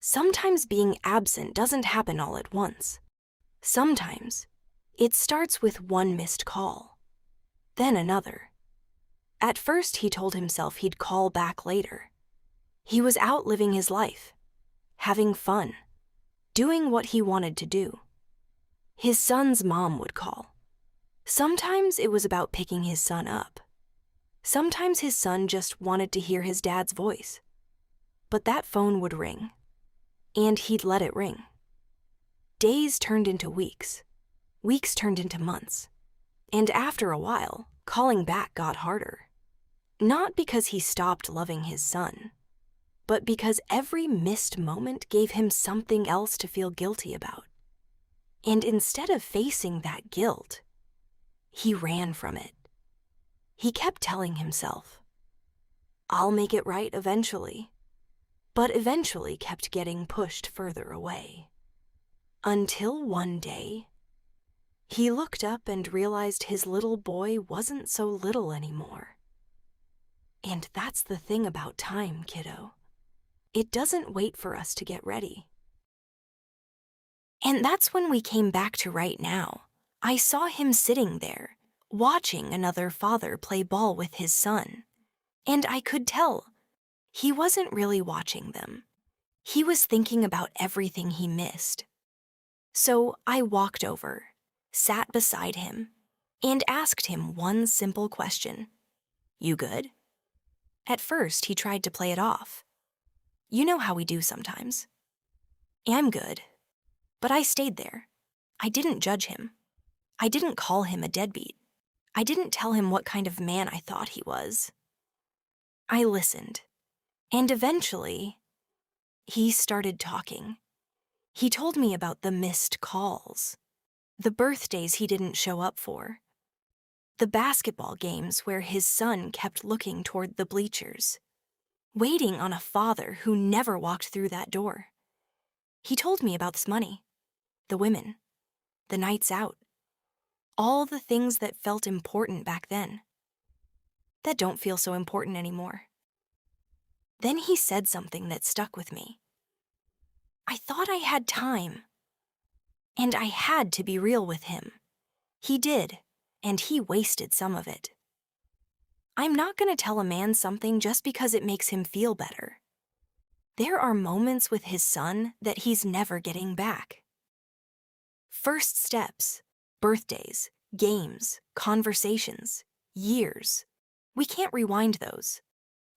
Sometimes being absent doesn't happen all at once. Sometimes it starts with one missed call, then another. At first, he told himself he'd call back later. He was out living his life, having fun, doing what he wanted to do. His son's mom would call. Sometimes it was about picking his son up. Sometimes his son just wanted to hear his dad's voice. But that phone would ring, and he'd let it ring. Days turned into weeks. Weeks turned into months. And after a while, calling back got harder. Not because he stopped loving his son, but because every missed moment gave him something else to feel guilty about. And instead of facing that guilt, he ran from it. He kept telling himself, "I'll make it right eventually," but eventually kept getting pushed further away. Until one day, he looked up and realized his little boy wasn't so little anymore. And that's the thing about time, kiddo. It doesn't wait for us to get ready. And that's when we came back to right now. I saw him sitting there, watching another father play ball with his son. And I could tell he wasn't really watching them. He was thinking about everything he missed. So I walked over, sat beside him, and asked him one simple question. "You good?" At first, he tried to play it off. You know how we do sometimes. "I'm good." But I stayed there. I didn't judge him. I didn't call him a deadbeat. I didn't tell him what kind of man I thought he was. I listened. And eventually, he started talking. He told me about the missed calls, the birthdays he didn't show up for, the basketball games where his son kept looking toward the bleachers, waiting on a father who never walked through that door. He told me about this money, the women, the nights out, all the things that felt important back then, that don't feel so important anymore. Then he said something that stuck with me. I thought I had time, and I had to be real with him. He did, and he wasted some of it. I'm not going to tell a man something just because it makes him feel better. There are moments with his son that he's never getting back. First steps, birthdays, games, conversations, years. We can't rewind those.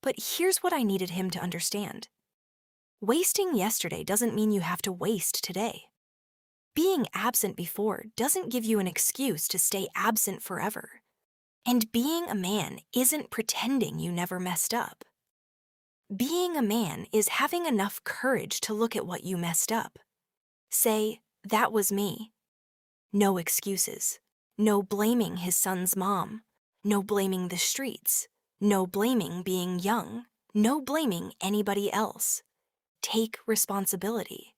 But here's what I needed him to understand. Wasting yesterday doesn't mean you have to waste today. Being absent before doesn't give you an excuse to stay absent forever. And being a man isn't pretending you never messed up. Being a man is having enough courage to look at what you messed up. Say, "That was me." No excuses. No blaming his son's mom. No blaming the streets. No blaming being young. No blaming anybody else. Take responsibility.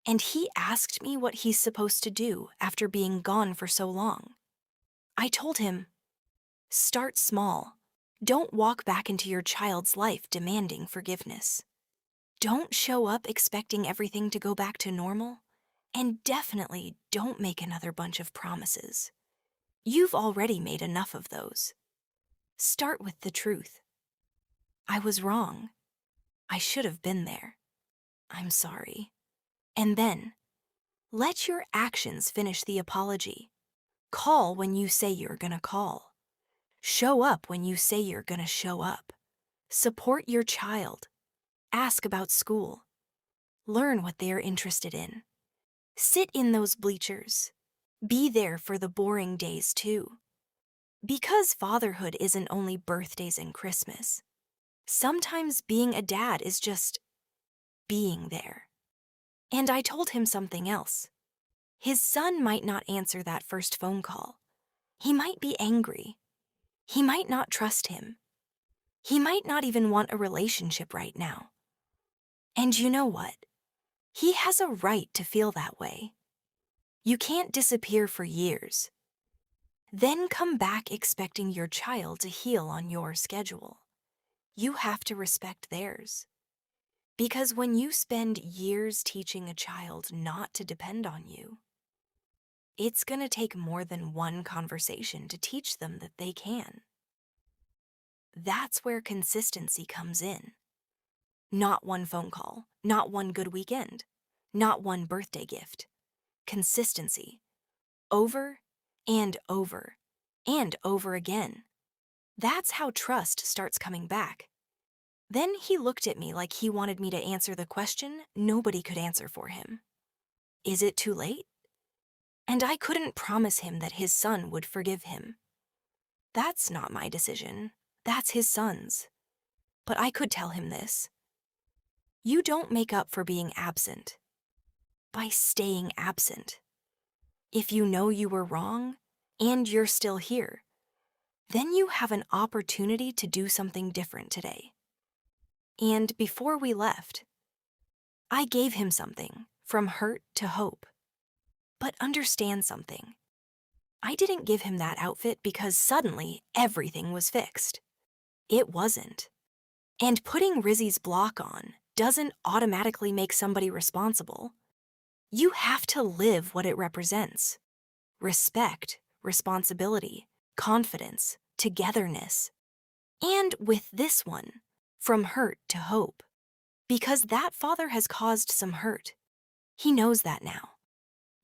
And he asked me what he's supposed to do after being gone for so long. I told him, start small. Don't walk back into your child's life demanding forgiveness. Don't show up expecting everything to go back to normal. And definitely don't make another bunch of promises. You've already made enough of those. Start with the truth. I was wrong. I should have been there. I'm sorry. And then, let your actions finish the apology. Call when you say you're gonna call. Show up when you say you're gonna show up. Support your child. Ask about school. Learn what they are interested in. Sit in those bleachers. Be there for the boring days too. Because fatherhood isn't only birthdays and Christmas. Sometimes being a dad is just being there. And I told him something else. His son might not answer that first phone call. He might be angry. He might not trust him. He might not even want a relationship right now. And you know what? He has a right to feel that way. You can't disappear for years. Then come back expecting your child to heal on your schedule. You have to respect theirs. Because when you spend years teaching a child not to depend on you, it's gonna take more than one conversation to teach them that they can. That's where consistency comes in. Not one phone call, not one good weekend, not one birthday gift. Consistency. Over and over and over again. That's how trust starts coming back. Then he looked at me like he wanted me to answer the question nobody could answer for him. Is it too late? And I couldn't promise him that his son would forgive him. That's not my decision. That's his son's. But I could tell him this. You don't make up for being absent by staying absent. If you know you were wrong and you're still here, then you have an opportunity to do something different today. And before we left, I gave him something from hurt to hope. But understand something. I didn't give him that outfit because suddenly everything was fixed. It wasn't. And putting Rizzy's block on doesn't automatically make somebody responsible. You have to live what it represents. Respect, responsibility, confidence, togetherness. And with this one, from hurt to hope. Because that father has caused some hurt. He knows that now.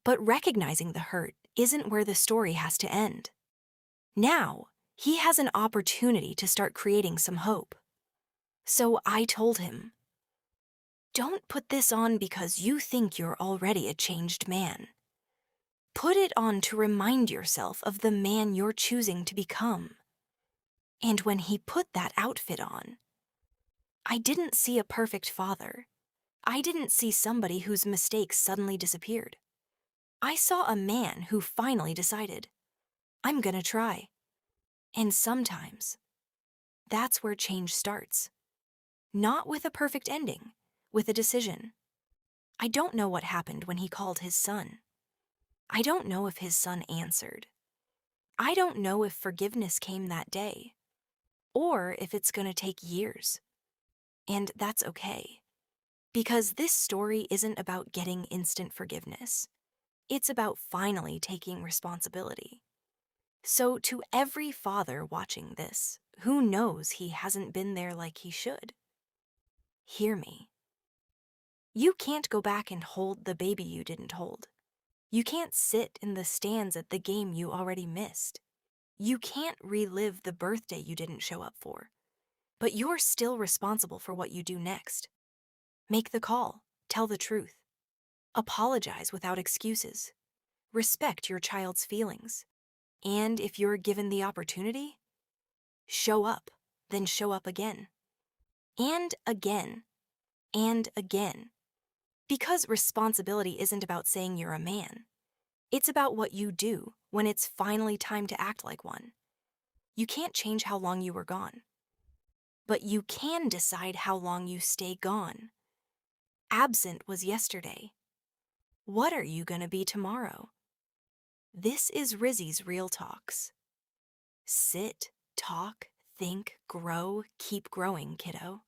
But recognizing the hurt isn't where the story has to end. Now, he has an opportunity to start creating some hope. So I told him, don't put this on because you think you're already a changed man. Put it on to remind yourself of the man you're choosing to become. And when he put that outfit on, I didn't see a perfect father. I didn't see somebody whose mistakes suddenly disappeared. I saw a man who finally decided, I'm gonna try. And sometimes, that's where change starts. Not with a perfect ending, with a decision. I don't know what happened when he called his son. I don't know if his son answered. I don't know if forgiveness came that day, or if it's gonna take years. And that's okay. Because this story isn't about getting instant forgiveness. It's about finally taking responsibility. So, to every father watching this who knows he hasn't been there like he should, hear me. You can't go back and hold the baby you didn't hold. You can't sit in the stands at the game you already missed. You can't relive the birthday you didn't show up for. But you're still responsible for what you do next. Make the call. Tell the truth. Apologize without excuses. Respect your child's feelings. And if you're given the opportunity, show up, then show up again. And again. And again. Because responsibility isn't about saying you're a man. It's about what you do when it's finally time to act like one. You can't change how long you were gone. But you can decide how long you stay gone. Absent was yesterday. What are you gonna be tomorrow? This is Rizzy's Real Talks. Sit, talk, think, grow, keep growing, kiddo.